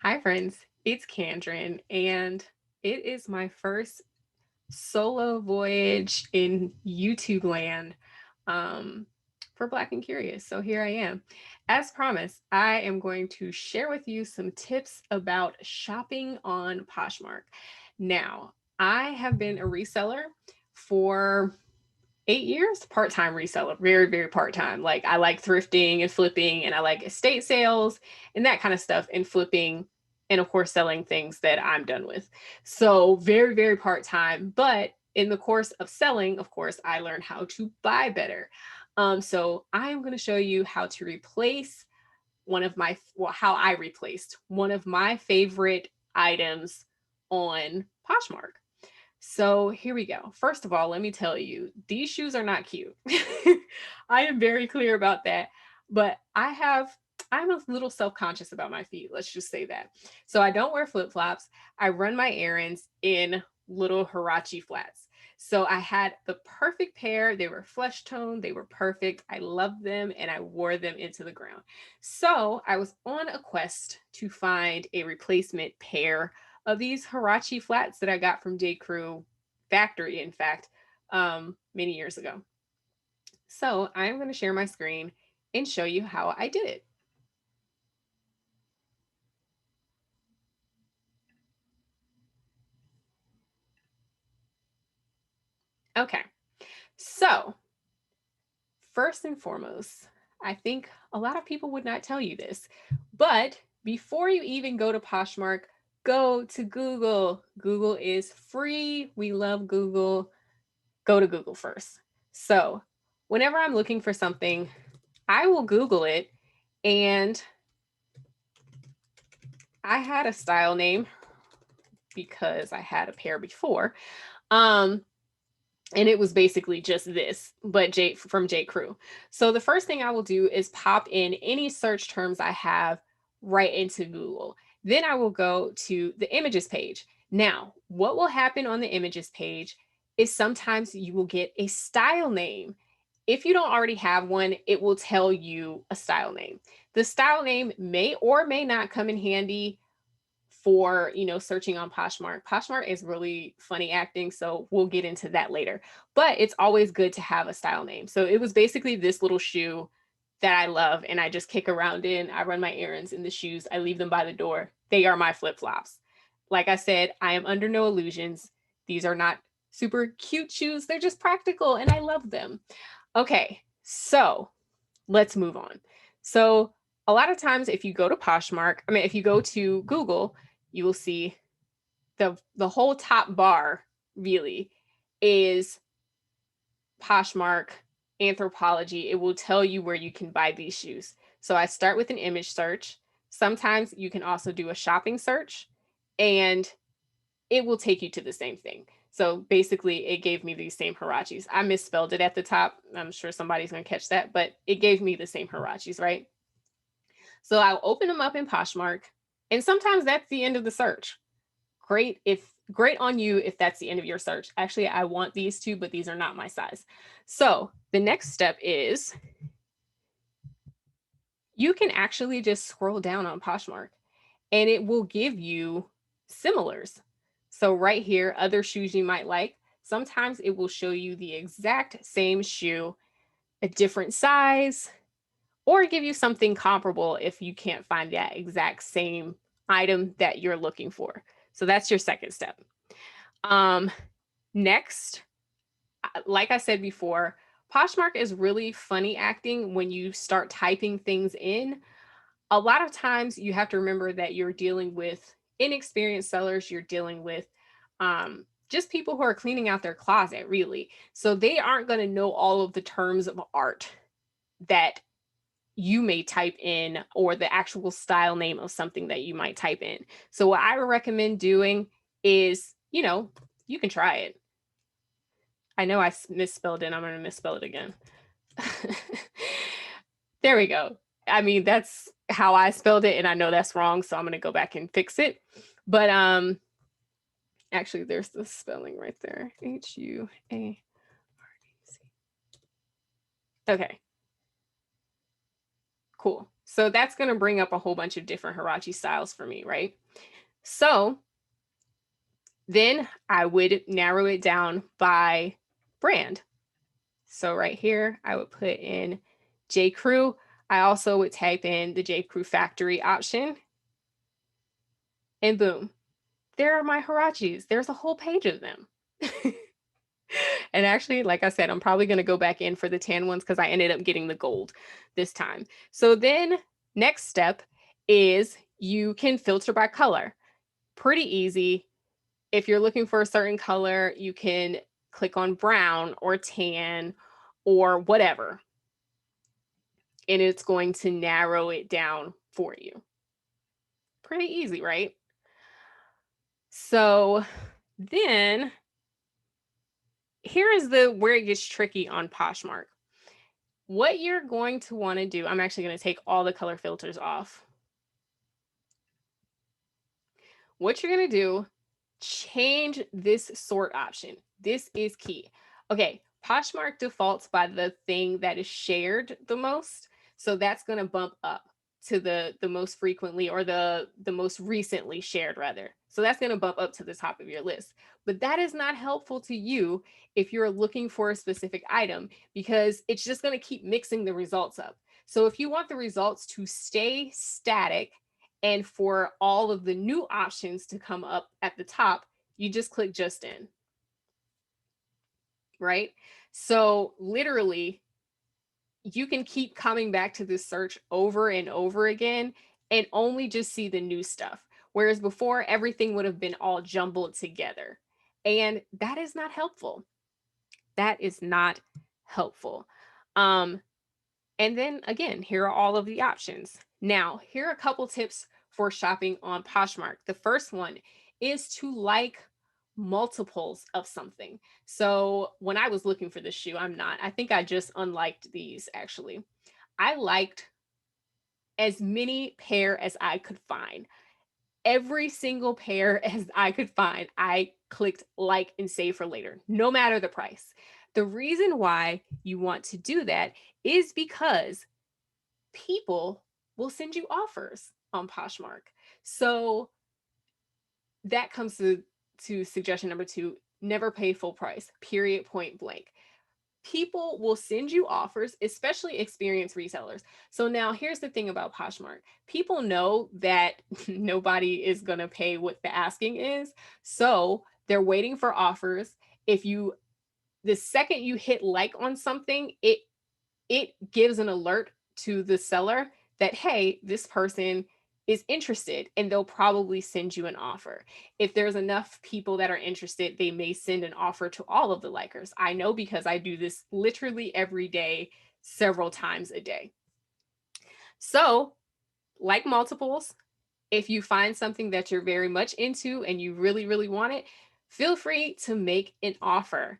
Hi, friends. It's Kandron, and it is my first solo voyage in YouTube land um, for Black and Curious. So here I am. As promised, I am going to share with you some tips about shopping on Poshmark. Now, I have been a reseller for 8 years, part-time reseller, very, very part-time. Like I like thrifting and flipping, and I like estate sales and that kind of stuff, and flipping, and of course selling things that I'm done with. So very, very part-time. But in the course of selling, of course, I learned how to buy better. So I am going to show you how to replace how I replaced one of my favorite items on Poshmark. So here we go. First of all, let me tell you, these shoes are not cute. I am very clear about that. But I'm a little self-conscious about my feet. Let's just say that. So I don't wear flip-flops. I run my errands in little Hirachi flats. So I had the perfect pair. They were flesh tone. They were perfect. I loved them and I wore them into the ground. So I was on a quest to find a replacement pair of these Hirachi flats that I got from J. Crew factory, in fact, many years ago. So I'm going to share my screen and show you how I did it. Okay, so first and foremost, I think a lot of people would not tell you this, but before you even go to Poshmark, go to Google. Google is free. We love Google. Go to Google first. So whenever I'm looking for something, I will Google it, and I had a style name because I had a pair before. Um, and it was basically just this, but from J. Crew. So the first thing I will do is pop in any search terms I have right into Google. Then I will go to the images page. Now, what will happen on the images page is sometimes you will get a style name. If you don't already have one, it will tell you a style name. The style name may or may not come in handy for searching on Poshmark. Poshmark is really funny acting, so we'll get into that later. But it's always good to have a style name. So it was basically this little shoe that I love, and I just kick around in. I run my errands in the shoes. I leave them by the door. They are my flip flops. Like I said, I am under no illusions. These are not super cute shoes. They're just practical, and I love them. Okay, so let's move on. So a lot of times if you go to Poshmark, if you go to Google, you will see the whole top bar really is Poshmark, Anthropologie. It will tell you where you can buy these shoes. So I start with an image search. Sometimes you can also do a shopping search, and it will take you to the same thing. So basically, it gave me these same Hirachis. I misspelled it at the top. I'm sure somebody's going to catch that, but it gave me the same Hirachis, right? So I'll open them up in Poshmark, and sometimes that's the end of the search. Great on you if that's the end of your search. Actually, I want these two, but these are not my size. So the next step is you can actually just scroll down on Poshmark, and it will give you similars. So right here, other shoes you might like. Sometimes it will show you the exact same shoe, a different size, or give you something comparable if you can't find that exact same item that you're looking for. So that's your second step. Um, Next, like I said before, Poshmark is really funny acting when you start typing things in. A lot of times you have to remember that you're dealing with inexperienced sellers, you're dealing with just people who are cleaning out their closet, really. So they aren't going to know all of the terms of art that you may type in, or the actual style name of something that you might type in. So what I would recommend doing is, you can try it. I know I misspelled it. I'm going to misspell it again. There we go. That's how I spelled it, and I know that's wrong, so I'm going to go back and fix it. But actually there's the spelling right there. Huarc. Okay. Cool. So that's going to bring up a whole bunch of different Huarache styles for me, right? So then I would narrow it down by brand. So right here, I would put in J. Crew. I also would type in the J. Crew factory option. And boom, there are my Huaraches. There's a whole page of them. And actually, like I said, I'm probably going to go back in for the tan ones because I ended up getting the gold this time. So then next step is you can filter by color. Pretty easy. If you're looking for a certain color, you can click on brown or tan or whatever. And it's going to narrow it down for you. Pretty easy, right? So then here is where it gets tricky on Poshmark. What you're going to want to do, I'm actually going to take all the color filters off. What you're going to do, change this sort option. This is key. Okay, Poshmark defaults by the thing that is shared the most. So that's going to bump up to the most frequently, or the most recently shared rather. So that's going to bump up to the top of your list. But that is not helpful to you if you're looking for a specific item, because it's just going to keep mixing the results up. So if you want the results to stay static and for all of the new options to come up at the top, you just click just in, right? So literally, you can keep coming back to this search over and over again and only just see the new stuff. Whereas before, everything would have been all jumbled together. And that is not helpful. That is not helpful. And then again, here are all of the options. Now, here are a couple tips for shopping on Poshmark. The first one is to like multiples of something. So when I was looking for this shoe, I think I just unliked these actually. I liked as many pair as I could find. Every single pair as I could find, I clicked like and save for later, no matter the price. The reason why you want to do that is because people will send you offers on Poshmark. So that comes to suggestion number 2, never pay full price, period, point blank. People will send you offers, especially experienced resellers. So now here's the thing about Poshmark. People know that nobody is going to pay what the asking is. So they're waiting for offers. The second you hit like on something, it gives an alert to the seller that, hey, this person is interested, and they'll probably send you an offer. If there's enough people that are interested, they may send an offer to all of the likers. I know because I do this literally every day, several times a day. So, like multiples, if you find something that you're very much into and you really, really want it, feel free to make an offer.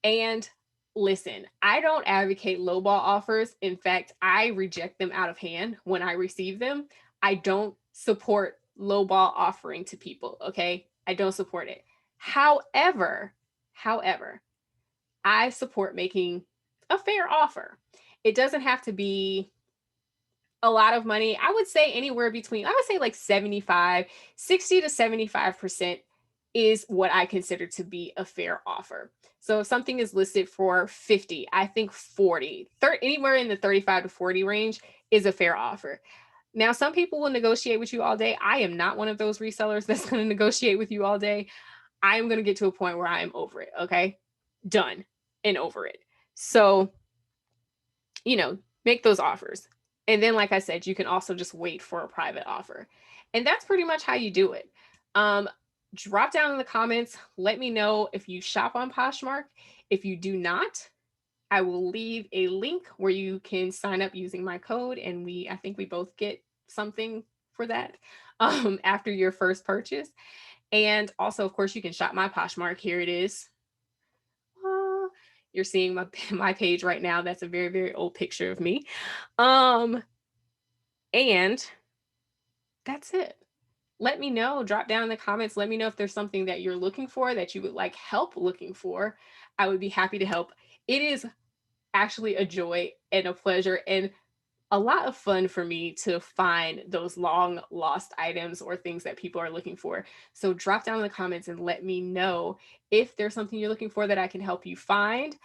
And listen, I don't advocate lowball offers. In fact, I reject them out of hand when I receive them. I don't support lowball offering to people, okay? I don't support it. However, I support making a fair offer. It doesn't have to be a lot of money. I would say anywhere between, I would say like 60 to 75% is what I consider to be a fair offer. So if something is listed for 50, I think 40, anywhere in the 35 to 40 range is a fair offer. Now, some people will negotiate with you all day. I am not one of those resellers that's going to negotiate with you all day. I am going to get to a point where I am over it. Okay. Done and over it. So, make those offers. And then, like I said, you can also just wait for a private offer. And that's pretty much how you do it. Drop down in the comments. Let me know if you shop on Poshmark. If you do not, I will leave a link where you can sign up using my code. And I think we both get something for that after your first purchase. And also, of course, you can shop my Poshmark. Here it is. You're seeing my page right now. That's a very, very old picture of me. And that's it. Let me know, drop down in the comments. Let me know if there's something that you're looking for that you would like help looking for. I would be happy to help. It is actually a joy and a pleasure. And a lot of fun for me to find those long lost items or things that people are looking for. So drop down in the comments and let me know if there's something you're looking for that I can help you find.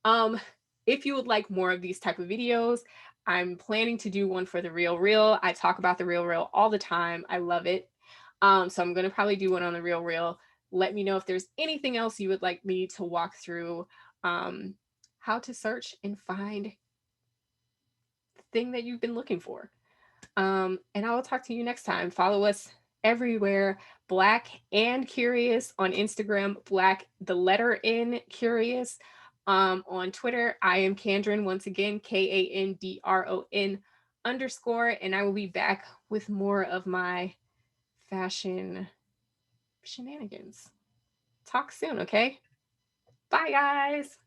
Um, if you would like more of these type of videos, I'm planning to do one for the Real Real. I talk about the Real Real all the time. I love it. So I'm going to probably do one on the Real Real. Let me know if there's anything else you would like me to walk through, um, how to search and find the thing that you've been looking for. And I will talk to you next time. Follow us everywhere, Black and Curious on Instagram, Black the letter N Curious. On Twitter, I am Kandron, once again, Kandron _. And I will be back with more of my fashion shenanigans. Talk soon, okay? Bye, guys.